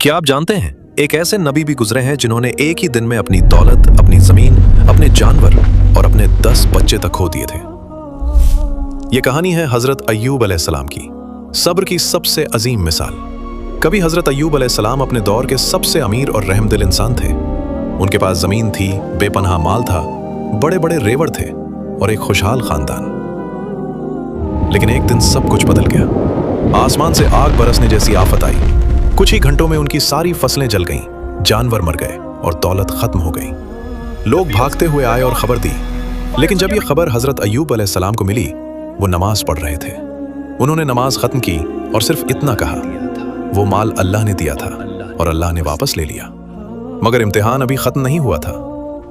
क्या आप जानते हैं एक ऐसे नबी भी गुजरे हैं जिन्होंने एक ही दिन में अपनी दौलत, अपनी जमीन, अपने जानवर और अपने 10 बच्चे तक खो दिए थे। ये कहानी है हजरत अय्यूब अलैहिस्सलाम की, सब्र की सबसे अजीम मिसाल। कभी हजरत अय्यूब अलैहिस्सलाम अपने दौर के सबसे अमीर और रहमदिल इंसान थे। उनके पास जमीन थी, बेपनाह माल था, बड़े बड़े रेवड़ थे और एक खुशहाल खानदान। लेकिन एक दिन सब कुछ बदल गया। आसमान से आग बरसने जैसी आफत आई। कुछ ही घंटों में उनकी सारी फसलें जल गईं, जानवर मर गए और दौलत खत्म हो गई। लोग भागते हुए आए और खबर दी, लेकिन जब ये खबर हजरत अय्यूब अलैहिस्सलाम को मिली, वो नमाज पढ़ रहे थे। उन्होंने नमाज खत्म की और सिर्फ इतना कहा, वो माल अल्लाह ने दिया था और अल्लाह ने वापस ले लिया। मगर इम्तिहान अभी खत्म नहीं हुआ था।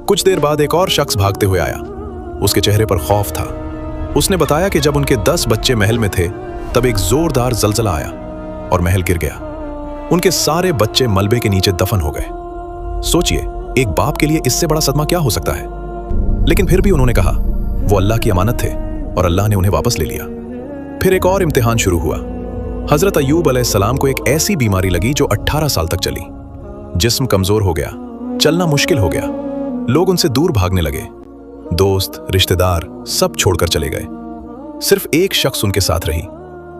कुछ देर बाद एक और शख्स भागते हुए आया। उसके चेहरे पर खौफ था। उसने बताया कि जब उनके 10 बच्चे महल में थे, तब एक जोरदार जलजला आया और महल गिर गया। उनके सारे बच्चे मलबे के नीचे दफन हो गए। सोचिए, एक बाप के लिए इससे बड़ा सदमा क्या हो सकता है। लेकिन फिर भी उन्होंने कहा, वो अल्लाह की अमानत थे और अल्लाह ने उन्हें वापस ले लिया। फिर एक और इम्तिहान शुरू हुआ। हजरत अय्यूब अलैहिस्सलाम को एक ऐसी बीमारी लगी जो 18 साल तक चली। जिस्म कमजोर हो गया, चलना मुश्किल हो गया। लोग उनसे दूर भागने लगे। दोस्त, रिश्तेदार सब छोड़कर चले गए। सिर्फ एक शख्स उनके साथ रही,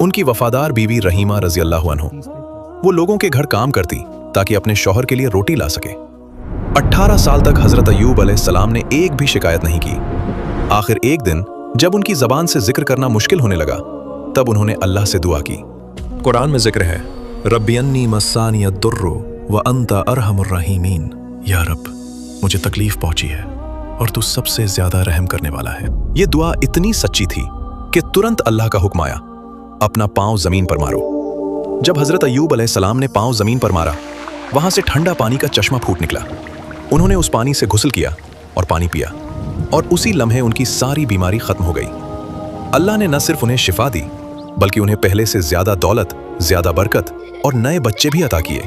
उनकी वफादार बीवी रहीमा रजी अल्लाह अन्हा। वो लोगों के घर काम करती ताकि अपने शौहर के लिए रोटी ला सके। 18 साल तक हजरत अय्यूब अलैहिस्सलाम ने एक भी शिकायत नहीं की। आखिर एक दिन जब उनकी जबान से जिक्र करना मुश्किल होने लगा, तब उन्होंने अल्लाह से दुआ की। कुरान में जिक्र है, रब्बी अन्नी मस्सानी अद्दुर्रु व अंता अरहमुर रहीमीन। या रब, मुझे तकलीफ पहुंची है और तू सबसे ज्यादा रहम करने वाला है। ये दुआ इतनी सच्ची थी कि तुरंत अल्लाह का हुक्म आया, अपना पांव जमीन पर मारो। जब हजरत अय्यूब अलैहिस्सलाम ने पांव जमीन पर मारा, वहां से ठंडा पानी का चश्मा फूट निकला। उन्होंने उस पानी से गुस्ल किया और पानी पिया, और उसी लम्हे उनकी सारी बीमारी खत्म हो गई। अल्लाह ने न सिर्फ उन्हें शिफा दी, बल्कि उन्हें पहले से ज्यादा दौलत, ज्यादा बरकत और नए बच्चे भी अता किए।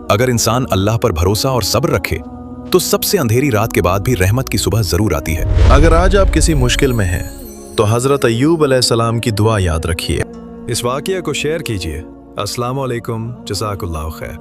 अगर इंसान अल्लाह पर भरोसा और सब्र रखे, तो सबसे अंधेरी रात के बाद भी रहमत की सुबह जरूर आती है। अगर आज आप किसी मुश्किल में हैं, तो हजरत अय्यूब अलैहिस्सलाम की दुआ याद रखिए। इस वाक़या को शेयर कीजिए। अस्सलाम वालेकुम, जज़ाकल्लाहु खैर।